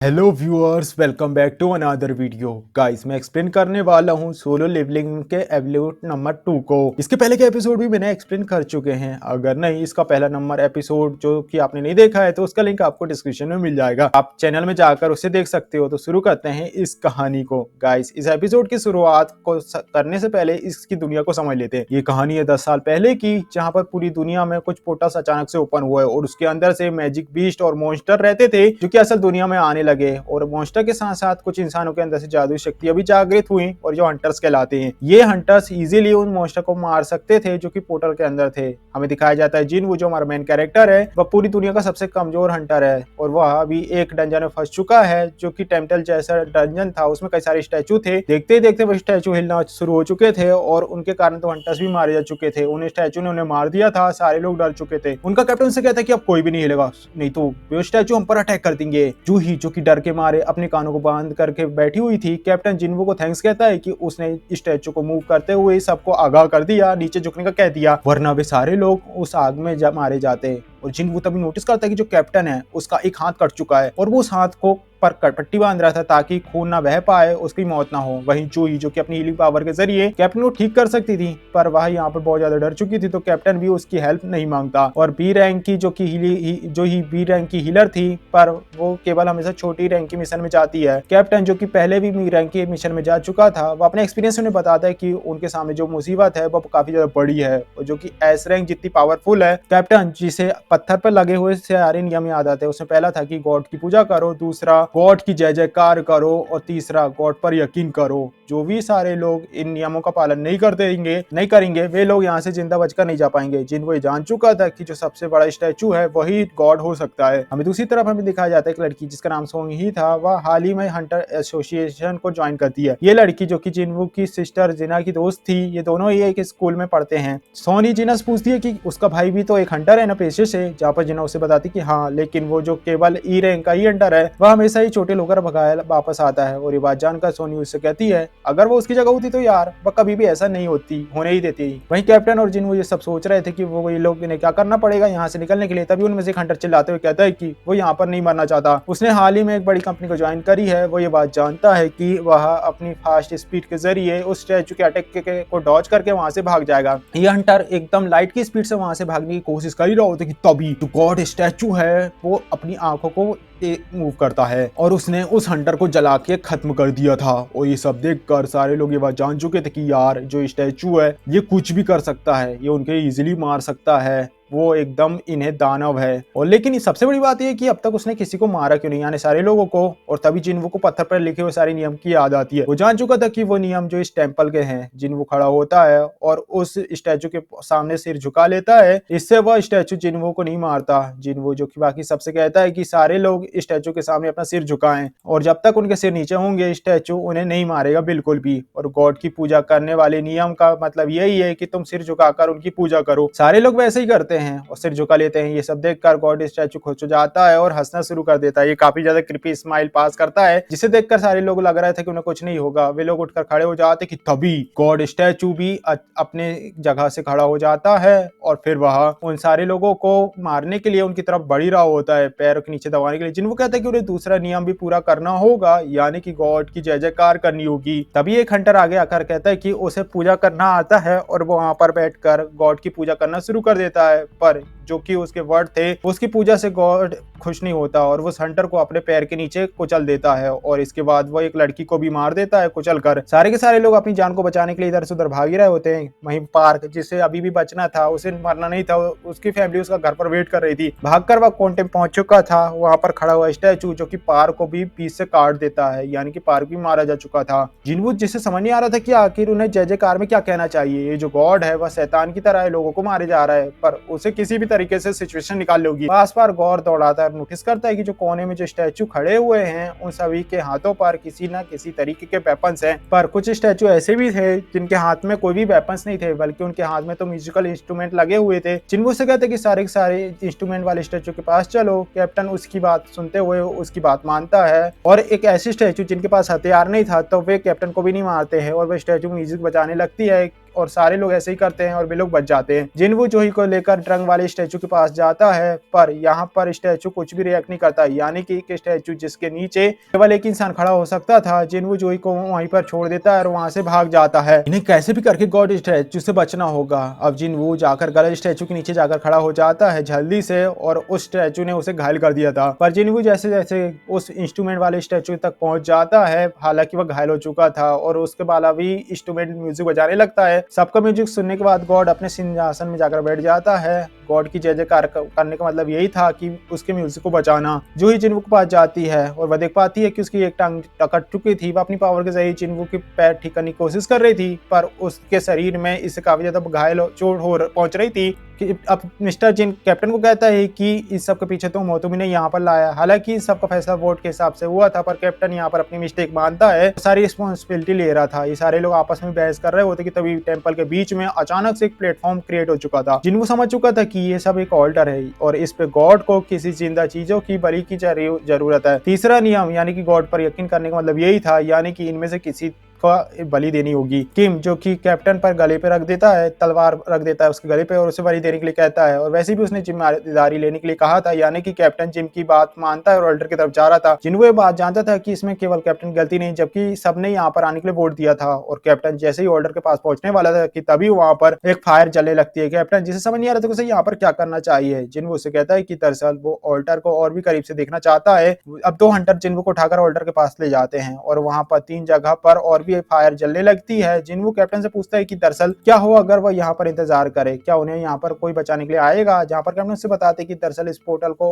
Hello viewers, welcome back to another video. Guys, मैं explain करने वाला हूँ सोलो लेवलिंग के एवोल्यूट नंबर 2 को। इसके पहले के एपिसोड भी मैंने एक्सप्लेन कर चुके हैं। अगर नहीं, इसका पहला नंबर एपिसोड जो कि आपने नहीं देखा है तो उसका लिंक आपको डिस्क्रिप्शन में मिल जाएगा, आप चैनल में जाकर उसे देख सकते हो। तो शुरू करते हैं इस कहानी को। गाइस, इस एपिसोड की शुरुआत को करने से पहले इसकी दुनिया को समझ लेते हैं। ये कहानी है 10 साल पहले की, जहाँ पर पूरी दुनिया में कुछ पोर्टल्स अचानक से ओपन हुए और उसके अंदर से मैजिक बीस्ट और मॉन्स्टर रहते थे जो कि असल दुनिया में आने लगे। और मॉन्स्टर के साथ साथ कुछ इंसानों के अंदर से जादुई शक्तियां भी जागृत हुई और जो हंटर्स कहलाते हैं। ये हंटर्स इजीली उन मॉन्स्टर को मार सकते थे जो कि पोर्टल के अंदर थे। हमें दिखाया जाता है जिन, वो जो हमारा मेन कैरेक्टर है, वह पूरी दुनिया का सबसे कमजोर हंटर है और वह अभी एक डंजन में फंस चुका है जो कि टेम्पल जैसा डंजन था। उसमें कई सारे स्टैचू थे। देखते ही देखते वो स्टैचू हिलना शुरू हो चुके थे और उनके कारण तो हंटर्स भी मारे जा चुके थे। उन स्टैचू ने उन्हें मार दिया था। सारे लोग डर चुके थे। उनका कैप्टन उनसे कहता है कि अब कोई भी नहीं हिलेगा, नहीं तो वो स्टैचू हम पर अटैक कर देंगे। जूही, जो कि डर के मारे अपने कानों को बांध करके बैठी हुई थी, कैप्टन जिन्वो को थैंक्स कहता है कि उसने स्टैचू को मूव करते हुए सबको आगाह कर दिया, नीचे झुकने का कह दिया, वरना वे सारे लोग उस आग में मारे जाते। और जिन्वो तभी नोटिस करता है कि जो कैप्टन है उसका एक हाथ कट चुका है और वो उस हाथ को पर पट्टी बांध रहा था ताकि खून ना बह पाए, उसकी मौत ना हो। वहीं जूही, जो कि अपनी हीलिंग पावर के जरिए कैप्टन को ठीक कर सकती थी, पर वह यहाँ पर बहुत ज्यादा डर चुकी थी, तो कैप्टन भी उसकी हेल्प नहीं मांगता। और बी रैंक की जो कि बी रैंक की हीलर थी, पर वो केवल हमेशा छोटी रैंक की मिशन में जाती है। कैप्टन, जो कि पहले भी बी रैंक की मिशन में जा चुका था, वो अपने एक्सपीरियंस उन्हें बताता है कि उनके सामने जो मुसीबत है वो काफी ज्यादा बड़ी है और जो कि एस रैंक जितनी पावरफुल है। कैप्टन, जिसे पत्थर पर लगे हुए सारे नियम याद आते हैं, उसमें पहला था कि गॉड की पूजा करो, दूसरा गॉड की जय जयकार करो और तीसरा गॉड पर यकीन करो। जो भी सारे लोग इन नियमों का पालन नहीं करेंगे वे लोग यहाँ से जिंदा बचकर नहीं जा पाएंगे। जिनको ये जान चुका था कि जो सबसे बड़ा स्टैचू है वही गॉड हो सकता है। हमें दूसरी तरफ दिखाया जाता है एक लड़की जिसका नाम सोंग ही था, वह हाल ही में हंटर एसोसिएशन को ज्वाइन करती है। ये लड़की, जो कि जिन्वो की सिस्टर जिना की दोस्त थी, ये दोनों ही एक स्कूल में पढ़ते हैं। सोनी जिना से पूछती है कि उसका भाई भी तो एक हंटर है ना पेशे से, जहाँ पर जिना उसे बताती कि हाँ, लेकिन वो जो केवल ई रैंक का ही हंटर है, वह हमेशा ही छोटे लोग भगाया वापस आता है। और ये बात जानकर सोनी उससे कहती है अगर वो उसकी जगह होती तो यार वह कभी भी ऐसा नहीं होने ही देती। वहीं कैप्टन और जिन्वो ये सब सोच रहे थे कि वो ये लोग इन्हें क्या करना पड़ेगा यहाँ से निकलने के लिए। तभी उनमें से एक हंटर चिल्लाते हुए कहता है कि वो यहाँ पर नहीं मरना चाहता। उसने हाल ही में एक बड़ी कंपनी को ज्वाइन करी है। वो ये बात जानता है कि वह अपनी फास्ट स्पीड के जरिए उस स्टैचू के अटैक को डॉज करके वहां से भाग जाएगा। ये हंटर एकदम लाइट की स्पीड से वहां से भागने की कोशिश कर ही रहा होता है कि तभी जो गॉड स्टैचू है वो अपनी आंखों को मूव करता है और उसने उस हंटर को जला के खत्म कर दिया था। और ये सब देखकर सारे लोग ये बात जान चुके थे कि यार जो स्टैचू है ये कुछ भी कर सकता है, ये उनके इजीली मार सकता है, वो एकदम इन्हें दानव है। और लेकिन सबसे बड़ी बात यह कि अब तक उसने किसी को मारा क्यों नहीं, यानी सारे लोगों को। और तभी जिन्वो को पत्थर पर लिखे हुए सारे नियम की याद आती है। वो जान चुका था कि वो नियम जो इस टेंपल के हैं। जिन्वो खड़ा होता है और उस स्टैचू के सामने सिर झुका लेता है, इससे वह स्टैचू जिन्वो को नहीं मारता। जिन्वो, जो कि बाकी सबसे कहता है कि सारे लोग स्टैचू के सामने अपना सिर झुकाएं और जब तक उनके सिर नीचे होंगे स्टैचू उन्हें नहीं मारेगा बिल्कुल भी। और गॉड की पूजा करने वाले नियम का मतलब यही है कि तुम सिर झुकाकर उनकी पूजा करो। सारे लोग वैसे ही करते हैं और सिर झुका लेते हैं। ये सब देखकर गॉड स्टैचू खुश हो जाता है और हंसना शुरू कर देता है। ये काफी ज्यादा क्रिपी स्माइल पास करता है, जिसे देखकर सारे लोग लग रहा था कि उन्हें कुछ नहीं होगा। वे लोग उठकर खड़े हो जाते कि तभी गॉड स्टैचू भी अपने जगह से खड़ा हो जाता है और फिर वह उन सारे लोगों को मारने के लिए उनकी तरफ बढ़ ही रहा होता है, पैरों के नीचे दबाने के लिए। जिनको कहता है कि उन्हें दूसरा नियम भी पूरा करना होगा, यानी कि गॉड की जय जयकार करनी होगी। तभी एक हंटर आगे आकर कहता है कि उसे पूजा करना आता है और वो वहां पर बैठकर गॉड की पूजा करना शुरू कर देता है। पर जो कि उसके वर्ड थे, उसकी पूजा से गॉड खुश नहीं होता और वो हंटर को अपने पैर के नीचे कुचल देता है। और इसके बाद वो एक लड़की को भी मार देता है कुचल कर। सारे के सारे लोग अपनी जान को बचाने के लिए इधर से उधर भाग ही रहे होते हैं। वहीं पार्क, जिसे अभी भी बचना था, उसे मरना नहीं था, उसकी फैमिली उसका घर पर वेट कर रही थी। भागकर वह कोंटेम पहुंच चुका था। वहां पर खड़ा हुआ स्टैचू जो कि पार्क को भी पीस से काट देता है, यानी कि पार्क भी मारा जा चुका था। जिन्वो, जिसे समझ नहीं आ रहा था कि आखिर उन्हें जय जयकार में क्या कहना चाहिए। ये जो गॉड है वह शैतान की तरह है, लोगों को मारे जा रहा है, पर उसे किसी भी तरीके से सिचुएशन निकाल लोगी। पास पार गौर दौड़ाता है, नोटिस करता है कि जो कोने में जो स्टैचू खड़े हुए हैं उन सभी के हाथों पर किसी न किसी तरीके के वेपन्स हैं। पर कुछ स्टैचू ऐसे भी थे जिनके हाथ में कोई भी वेपन्स नहीं थे, बल्कि उनके हाथ में तो म्यूजिकल इंस्ट्रूमेंट लगे हुए थे। जिन्वो से कहते कि सारे के सारे इंस्ट्रूमेंट वाले स्टैचू के पास चलो। कैप्टन उसकी बात सुनते हुए उसकी बात मानता है और एक ऐसी स्टैचू जिनके पास हथियार नहीं था, तो वे कैप्टन को भी नहीं मारते हैं और वह स्टैचू म्यूजिक बजाने लगती है और सारे लोग ऐसे ही करते हैं और वे लोग बच जाते हैं। जिनवू जूही को लेकर ट्रंक वाले स्टैचू के पास जाता है, पर यहाँ पर स्टैचू कुछ भी रिएक्ट नहीं करता, यानी कि एक स्टैचू जिसके नीचे केवल एक इंसान खड़ा हो सकता था, जिनवू जूही को वहीं पर छोड़ देता है और वहां से भाग जाता है। इन्हें कैसे भी करके गॉड स्टैचू से बचना होगा। अब जिनवू जाकर गलत स्टैचू के नीचे जाकर खड़ा हो जाता है जल्दी से, और उस स्टैचू ने उसे घायल कर दिया था। पर जिनवू जैसे जैसे उस इंस्ट्रूमेंट वाले स्टैचू तक पहुंच जाता है, हालांकि वह घायल हो चुका था, और उसके बाद भी इंस्ट्रूमेंट म्यूजिक बजाने लगता है। सबका म्यूजिक सुनने के बाद गॉड अपने सिंहासन में जाकर बैठ जाता है। गॉड की जय जयकार करने का मतलब यही था कि उसके म्यूजिक को बचाना। जूही जिनवू के पास जाती है और वह देख पाती है कि उसकी एक टांग कट चुकी थी। वह अपनी पावर के जरिए जिनवू के पैर ठीक करने की कोशिश कर रही थी, पर उसके शरीर में इससे काफी ज्यादा घायल चोट हो पहुंच रही थी। कि अब मिस्टर जिन कैप्टन को कहता है कि इस सब के पीछे तो मोटोमी ने यहाँ पर लाया। हालांकि इस सब का फैसला वोट के हिसाब से हुआ था, पर कैप्टन यहाँ पर अपनी मिस्टेक मानता है, सारी रिस्पॉन्सिबिलिटी ले रहा था। ये सारे लोग आपस में बहस कर रहे होते कि तभी टेंपल के बीच में अचानक से एक प्लेटफॉर्म क्रिएट हो चुका था। जिनको समझ चुका था कि ये सब एक ऑल्टर है और इस पे गॉड को किसी जिंदा चीजों की बलि की जरूरत है। तीसरा नियम यानी कि गॉड पर यकीन करने का मतलब यही था, यानी कि इनमें से किसी का बलि देनी होगी। किम जो कि कैप्टन पर गले पे रख देता है, तलवार रख देता है उसके गले पे और उसे बलि देने के लिए कहता है। और वैसे भी उसने जिम्मेदारी लेने के लिए कहा था, यानी कि कैप्टन जिम की बात मानता है और ऑल्टर की तरफ जा रहा था। जिनको ये बात जानता था कि इसमें केवल कैप्टन की गलती नहीं, जबकि सबने यहाँ पर आने के लिए वोट दिया था। और कैप्टन जैसे ही ऑल्टर के पास पहुंचने वाला था कि तभी वहां पर एक फायर जलने लगती है। कैप्टन जिसे समझ नहीं आ रहा था उसे यहाँ पर क्या करना चाहिए। जिनको उसे कहता है कि दरअसल वो ऑल्टर को और भी करीब से देखना चाहता है। अब 2 हंटर जिनको को उठाकर ऑल्टर के पास ले जाते हैं और वहां पर 3 जगह पर और भी फायर जलने लगती है। जिनवू कैप्टन से पूछता है कि दरअसल क्या हो अगर वह यहाँ पर इंतजार करे, क्या उन्हें यहाँ पर कोई बचाने के लिए आएगा। जहाँ पर कैप्टन उससे बताते कि दरअसल इस पोर्टल को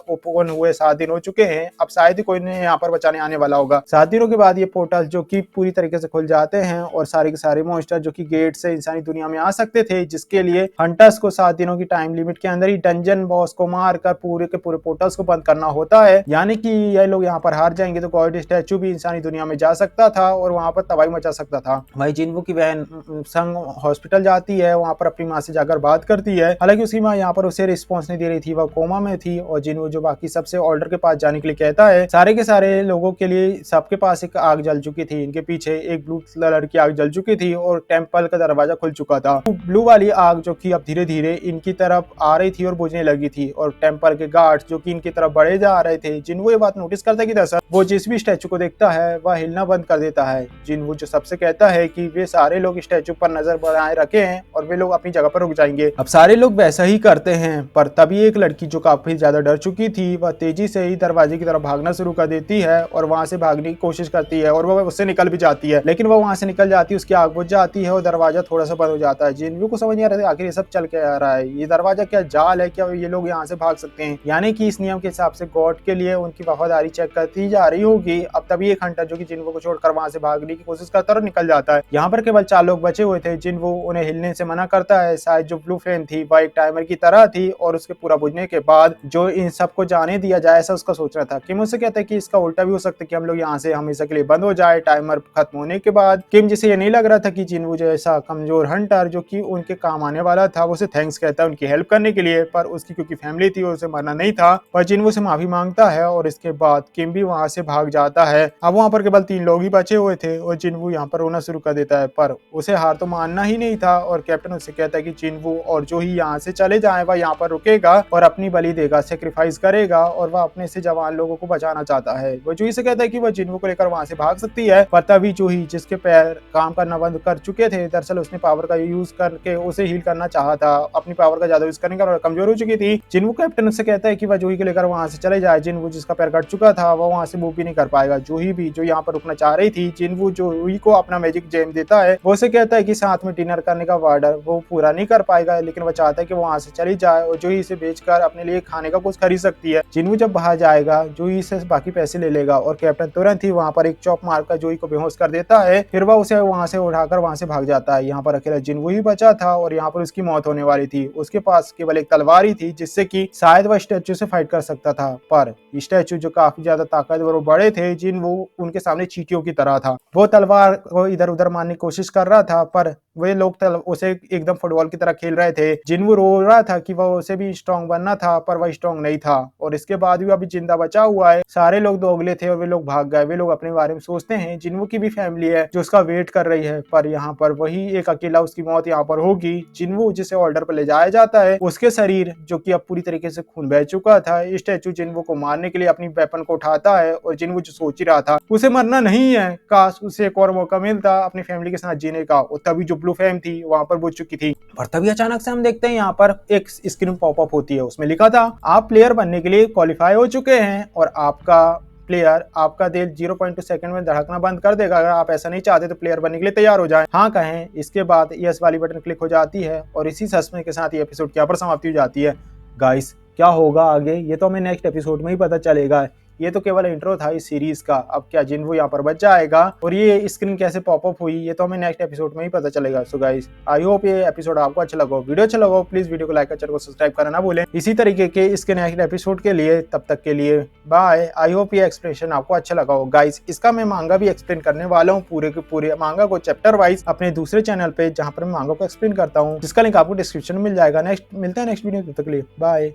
ओपन हुए 7 दिन हो चुके हैं, अब शायद ही कोई यहाँ पर बचाने आने वाला होगा। 7 दिनों के बाद ये पोर्टल जो कि पूरी तरीके से खुल जाते हैं और सारे के सारे मॉन्स्टर जो कि गेट से इंसानी दुनिया में आ सकते थे, जिसके लिए हंटर्स को 7 दिनों की टाइम लिमिट के अंदर ही डंजन बॉस को मारकर पूरे के पूरे पोर्टल्स को बंद करना होता है। यानी कि ये लोग यहाँ पर हार जाएंगे तो गॉड स्टैचू भी इंसानी दुनिया में जा सकता था और वहां पर तबाही मचा सकता था। वही जिनवू की बहन संग हॉस्पिटल जाती है, वहां पर अपनी माँ से जाकर बात करती है। हालांकि उसकी माँ यहाँ पर उसे रिस्पॉन्स नहीं दे रही थी, वह कोमा में थी। और जिनवू जो बाकी सबसे ऑल्टर के पास जाने के लिए कहता है। सारे के सारे लोगों के लिए सबके पास एक आग जल चुकी थी, इनके पीछे एक ब्लू कलर की आग जल चुकी थी और टेम्पल का दरवाजा खुल चुका था। ब्लू वाली आग जो कि अब धीरे धीरे इनकी तरफ आ रही थी और बुझने लगी थी, और टेम्पल के गार्ड्स जो कि इनकी तरफ बढ़े जा रहे थे। जिनवू ये बात नोटिस करता है कि दरअसल वो जिस भी स्टैचू को देखता है वह हिलना बंद कर देता है। जिनवू जो सबसे कहता है कि वे सारे लोग स्टैचू पर नजर बनाए रखे हैं और वे लोग अपनी जगह पर रुक जाएंगे। अब सारे लोग वैसा ही करते हैं, पर तभी एक लड़की जो काफी ज्यादा डर चुकी थी, वह तेजी से ही दरवाजे की तरफ भागना शुरू कर देती है और वहां से भागने की कोशिश करती है और वह उससे निकल भी जाती है। लेकिन वह वहां से निकल जाती है, उसकी आग बुझ जाती है और दरवाजा थोड़ा सा बंद हो जाता है। जिनवू को समझ नहीं आ रहा था आखिर ये सब चल के आ रहा है, ये दरवाजा क्या जाल है, क्या ये लोग यहाँ से भाग सकते हैं। यानी कि इस नियम के हिसाब से गॉड के लिए उनकी वफादारी चेक करती जा रही होगी। अब तभी एक हंटर जो कि जिनवू को छोड़कर वहां से भागने की कोशिश करता और निकल जाता है। यहाँ पर केवल 4 लोग बचे हुए थे। जिनवू उन्हें हिलने से मना करता है। शायद जो ब्लू फ्लेम थी वह एक टाइमर की तरह थी और उसके पूरा बुझने के बाद जो इन सबको जाने दिया जाए ऐसा उसका सोचना था। किम उससे कहता है कि इसका उल्टा भी हो सकता है कि हम लोग यहाँ से हमेशा के लिए बंद हो जाए टाइमर खत्म होने के बाद। किम जिसे ये नहीं लग रहा था कि जिनवू जैसा कमजोर हंटर जो कि उनके काम आने वाला था, वो उसे थैंक्स कहता है उनकी हेल्प करने के लिए, पर उसकी क्योंकि फैमिली थी उसे मरना नहीं था। पर जिनवू से माफी मांगता है और इसके बाद किम भी वहां से भाग जाता है। अब वहां पर केवल 3 लोग ही बचे हुए थे और जिनवू यहाँ पर रोना शुरू कर देता है, पर उसे हार तो मानना ही नहीं था। और कैप्टन उससे कहता है कि जिनवू और जो ही यहाँ से चले जाए वह यहाँ पर रुकेगा और अपनी बलि देगा, सेक्रीफाइस करेगा और वह अपने से जवान लोगों को बचाना चाहता है। वो जूही से कहता है कि वह जिनवू को लेकर वहां से भाग सकती है, पर तभी जूही जिसके पैर काम करना बंद कर चुके थे, दरअसल उसने पावर का यूज करके उसे हील करना चाहा था। अपनी पावर का ज्यादा यूज करने का कमजोर हो चुकी थी। जिनवू कैप्टन उससे कहता है कि वह जूही को लेकर वहां से चले जाए। जिनवू जिसका पैर कट चुका था वह वहां से मूव भी नहीं कर पाएगा। जूही भी जो यहाँ पर रुकना चाह रही थी, जिनवू जूही को अपना मैजिक जेम देता है। वो उसे कहता है कि साथ में डिनर करने का वार्डर वो पूरा नहीं कर पाएगा, लेकिन वो चाहता है कि वो वहां से चली जाए और जूही इसे बेचकर अपने लिए खाने का कुछ खरीद सकती है। जिनवू जब बाहर जाएगा जूही से बाकी पैसे ले लेगा और कैप्टन तुरंत ही वहां पर एक चॉप मारकर जूही को बेहोश कर देता है। फिर वह उसे वहां से उठाकर वहां से भाग जाता है। यहाँ पर अकेला जिनवू ही बचा था और यहाँ पर उसकी मौत होने वाली थी। उसके पास केवल एक तलवार ही थी जिससे कि शायद वह स्टैचू से फाइट कर सकता था, पर स्टैचू जो काफी ज्यादा ताकतवर और बड़े थे, जिनवू उनके सामने चींटियों की तरह था। था। वो तलवार को इधर उधर मारने की कोशिश कर रहा था, पर वे लोग उसे एकदम फुटबॉल की तरह खेल रहे थे। जिन्वू रो रहा था कि वह उसे भी स्ट्रांग बनना था, पर वह स्ट्रांग नहीं था और इसके बाद भी अभी जिंदा बचा हुआ है। सारे लोग दोगले थे और वे लोग भाग गए। वे लोग अपने बारे में सोचते हैं। जिन्वू की भी फैमिली है जो उसका वेट कर रही है, पर यहाँ पर वही एक अकेला उसकी मौत यहाँ पर होगी। जिन्वू जिसे ऑर्डर पर ले जाया जाता है, उसके शरीर जो कि अब पूरी तरीके से खून बह चुका था, स्टैचू जिन्वू को मारने के लिए अपनी वेपन को उठाता है और जिन्वू जो सोच ही रहा था उसे मरना नहीं है, काश उसे एक और मौका मिलता अपनी फैमिली के साथ जीने का। और तभी जो ब्लू फ्लेम थी वहां पर बुझ चुकी थी। पर तभी अचानक से हम देखते हैं यहाँ पर एक स्क्रीन पॉपअप होती है। उसमें लिखा था आप प्लेयर बनने के लिए क्वालिफाई हो चुके हैं और आपका दिल 0.2 सेकंड में धड़कना बंद कर देगा। अगर आप ऐसा नहीं चाहते तो प्लेयर बनने के लिए तैयार हो जाएं। हाँ कहें। इसके बाद यस वाली बटन क्लिक हो जाती है और इसी सस्पेंस के साथ ये एपिसोड यहाँ पर समाप्ति हो जाती है। गाइस क्या होगा आगे ये तो हमें नेक्स्ट एपिसोड में ही पता चलेगा। ये तो केवल इंट्रो था इस सीरीज का। अब क्या जिन्वू यहाँ पर बच जाएगा और ये स्क्रीन कैसे पॉपअप हुई ये तो हमें नेक्स्ट एपिसोड में ही पता चलेगा। सो गाइस आई होप ये एपिसोड आपको अच्छा लगा। वीडियो अच्छा लगा प्लीज वीडियो को लाइक कर चैनल को सब्सक्राइब करना ना भूलें इसी तरीके के इसके नेक्स्ट एपिसोड के लिए। तब तक के लिए बाय। आई होप ये एक्सप्लेनेशन आपको अच्छा लगा हो। गाइस इसका मैं मांगा भी एक्सप्लेन करने वाला हूँ पूरे के पूरे मांगा को चैप्टर वाइज अपने दूसरे चैनल पे, जहाँ पर मैं मांगा को एक्सप्लेन करता हूँ, जिसका लिंक आपको डिस्क्रिप्शन में मिल जाएगा। नेक्स्ट मिलते हैं नेक्स्ट वीडियो, तब तक के लिए बाय।